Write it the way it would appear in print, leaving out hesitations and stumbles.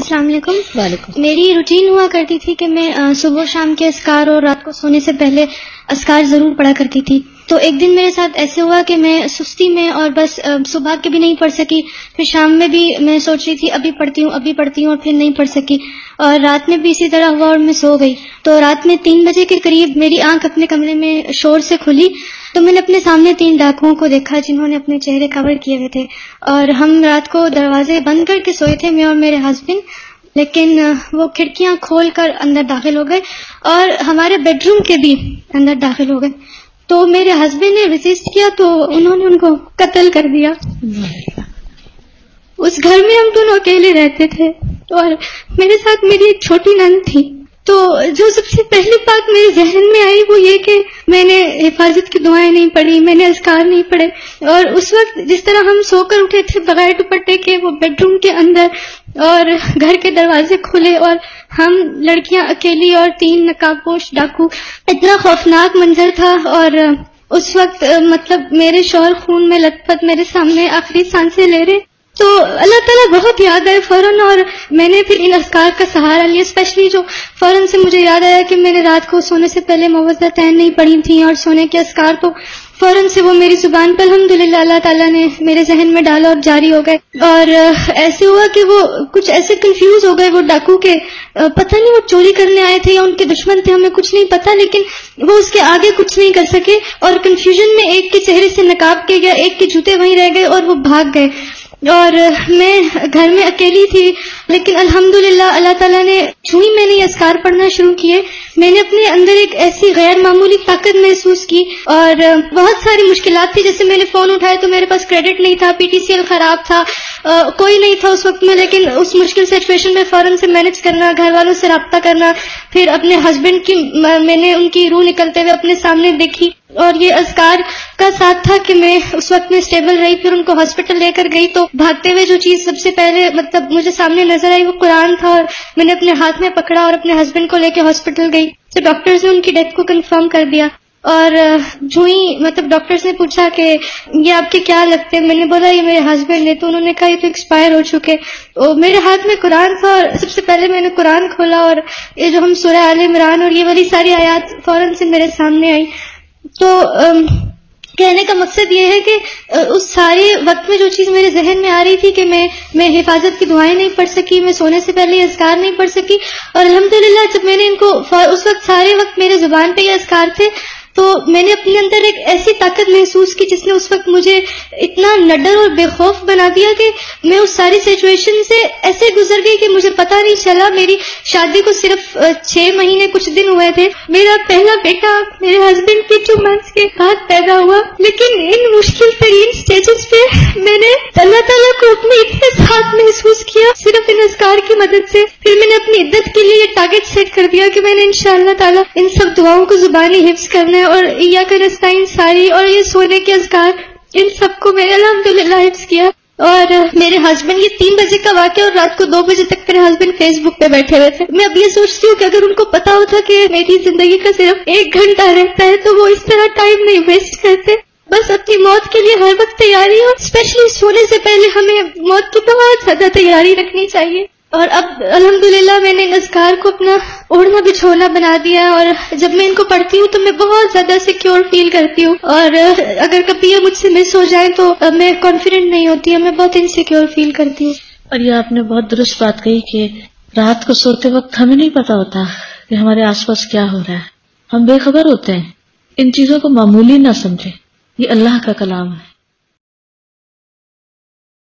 السلام علیکم. وعلیکم. میری روٹین ہوا کرتی تھی کہ میں صبح شام کے اذکار اور رات کو سونے سے پہلے اذکار ضرور پڑھا کرتی تھی. تو ایک دن میرے ساتھ ایسے ہوا کہ میں سستی میں اور بس صبح کے بھی نہیں پڑھ سکی، پھر شام میں بھی میں سوچ رہی تھی ابھی پڑھتی ہوں اور پھر نہیں پڑھ سکی، اور رات میں بھی اسی طرح ہوا اور میں سو گئی. تو رات میں 3 بجے کے قریب میری آنکھ اپنے کمرے میں شور سے کھلی تو میں نے اپنے سامنے 3 ڈاکوؤں کو دیکھا جنہوں نے اپنے چہرے کور کیے ہوئے تھے، اور ہم رات کو دروازے بند کر کے سوئے تھے، میں اور میرے ہسبینڈ، لیکن وہ کھڑکیاں کھول کر اندر داخل ہو گئے اور ہمارے بیڈ روم کے بھی اندر داخل ہو گئے. تو میرے ہسبینڈ نے ریزسٹ کیا تو انہوں نے ان کو قتل کر دیا. اس گھر میں ہم دونوں اکیلے رہتے تھے اور میرے ساتھ میری ایک چھوٹی نند تھی. تو جو سب سے پہلی بات میرے ذہن میں آئی وہ یہ کہ میں نے حفاظت کی دعائیں نہیں پڑھی، میں نے اذکار نہیں پڑھے، اور اس وقت جس طرح ہم سو کر اٹھے تھے بغیر دوپٹے کے وہ بیڈ روم کے اندر اور گھر کے دروازے کھلے اور ہم لڑکیاں اکیلی اور 3 نقاب پوش ڈاکو، اتنا خوفناک منظر تھا. اور اس وقت مطلب میرے شوہر خون میں لت پت میرے سامنے آخری سانسیں لے رہے. تو اللہ تعالیٰ بہت یاد آئے فوراً، اور میں نے پھر ان اذکار کا سہارا لیا. اسپیشلی جو فوراً سے مجھے یاد آیا کہ میں نے رات کو سونے سے پہلے موعظتین نہیں پڑھی تھیں اور سونے کے اذکار، تو فوراً سے وہ میری زبان پر الحمدللہ اللہ تعالیٰ نے میرے ذہن میں ڈالا اور جاری ہو گئے. اور ایسے ہوا کہ وہ کچھ ایسے کنفیوز ہو گئے وہ ڈاکو کے، پتہ نہیں وہ چوری کرنے آئے تھے یا ان کے دشمن تھے، ہمیں کچھ نہیں پتا، لیکن وہ اس کے آگے کچھ نہیں کر سکے اور کنفیوژن میں ایک کے چہرے سے نقاب کے گیا، ایک کے جوتے وہیں رہ گئے اور وہ بھاگ گئے. اور میں گھر میں اکیلی تھی، لیکن الحمدللہ اللہ تعالیٰ نے چونکہ میں نے یہ اذکار پڑھنا شروع کیے، میں نے اپنے اندر ایک ایسی غیر معمولی طاقت محسوس کی. اور بہت ساری مشکلات تھی، جیسے میں نے فون اٹھایا تو میرے پاس کریڈٹ نہیں تھا، PTCL خراب تھا، کوئی نہیں تھا اس وقت میں، لیکن اس مشکل سچویشن میں فوراً سے مینج کرنا، گھر والوں سے رابطہ کرنا، پھر اپنے ہسبینڈ کی میں نے ان کی روح نکلتے ہوئے اپنے سامنے دیکھی. اور یہ اذکار کا ساتھ تھا کہ میں اس وقت میں اسٹیبل رہی. پھر ان کو ہاسپٹل لے کر گئی تو بھاگتے ہوئے جو چیز سب سے پہلے مطلب مجھے سامنے نظر آئی وہ قرآن تھا، اور میں نے اپنے ہاتھ میں پکڑا اور اپنے ہسبینڈ کو لے کے ہاسپٹل گئی. تو ڈاکٹرز نے ان کی ڈیتھ کو کنفرم کر دیا. اور جو ہی مطلب ڈاکٹرز نے پوچھا کہ یہ آپ کے کیا لگتے ہیں، میں نے بولا یہ میرے ہسبینڈ ہے، تو انہوں نے کہا یہ تو ایکسپائر ہو چکے. میرے ہاتھ میں قرآن تھا اور سب سے پہلے میں نے قرآن کھولا اور یہ جو ہم سورہ آل عمران اور یہ والی ساری آیات فوراً سے میرے سامنے آئی. تو کہنے کا مقصد یہ ہے کہ اس سارے وقت میں جو چیز میرے ذہن میں آ رہی تھی کہ میں حفاظت کی دعائیں نہیں پڑھ سکی، میں سونے سے پہلے اذکار نہیں پڑھ سکی، اور الحمدللہ جب میں نے ان کو اس وقت سارے وقت میرے زبان پہ یہ اذکار تھے تو میں نے اپنے اندر ایک ایسی طاقت محسوس کی جس نے اس وقت مجھے اتنا نڈر اور بے خوف بنا دیا کہ میں اس ساری سچویشن سے ایسے گزر گئی کہ مجھے پتہ نہیں چلا. میری شادی کو صرف 6 مہینے کچھ دن ہوئے تھے، میرا پہلا بیٹا میرے ہسبینڈ کے 2 months کے بعد پیدا ہوا. لیکن ان مشکل ترین سٹیجز پہ میں نے اللہ تعالیٰ کو اپنے اتنے ساتھ محسوس کیا صرف ان اذکار کی مدد سے. پھر میں نے اپنی عدت کے لیے یہ ٹارگٹ سیٹ کر دیا کہ میں نے انشاءاللہ تعالیٰ ان سب دعاؤں کو زبانی حفظ کرنا ہے، اور ایاک نستعین ساری اور یہ سونے کے اذکار ان سب کو میں نے الحمدللہ حفظ کیا. اور میرے ہسبینڈ یہ 3 بجے کا واقعہ اور رات کو 2 بجے تک میرے ہسبینڈ فیس بک پہ بیٹھے ہوئے تھے. میں اب یہ سوچتی ہوں کہ اگر ان کو پتا ہوتا کہ میری زندگی کا صرف 1 گھنٹہ رہتا ہے تو وہ اس طرح ٹائم نہیں ویسٹ کرتے. بس اپنی موت کے لیے ہر وقت تیاری ہو، اسپیشلی سونے سے پہلے ہمیں موت کی بہت زیادہ تیاری رکھنی چاہیے. اور اب الحمدللہ میں نے ان اذکار کو اپنا اوڑھنا بچھونا بنا دیا، اور جب میں ان کو پڑھتی ہوں تو میں بہت زیادہ سیکیور فیل کرتی ہوں، اور اگر کبھی یہ مجھ سے مس ہو جائیں تو میں کانفیڈنٹ نہیں ہوتی ہوں، میں بہت انسیکیور فیل کرتی ہوں. اور یہ آپ نے بہت درست بات کہی کہ رات کو سوتے وقت ہمیں نہیں پتا ہوتا کہ ہمارے آس پاس کیا ہو رہا ہے، ہم بے خبر ہوتے ہیں. ان چیزوں کو معمولی نہ سمجھیں، یہ اللہ کا کلام ہے.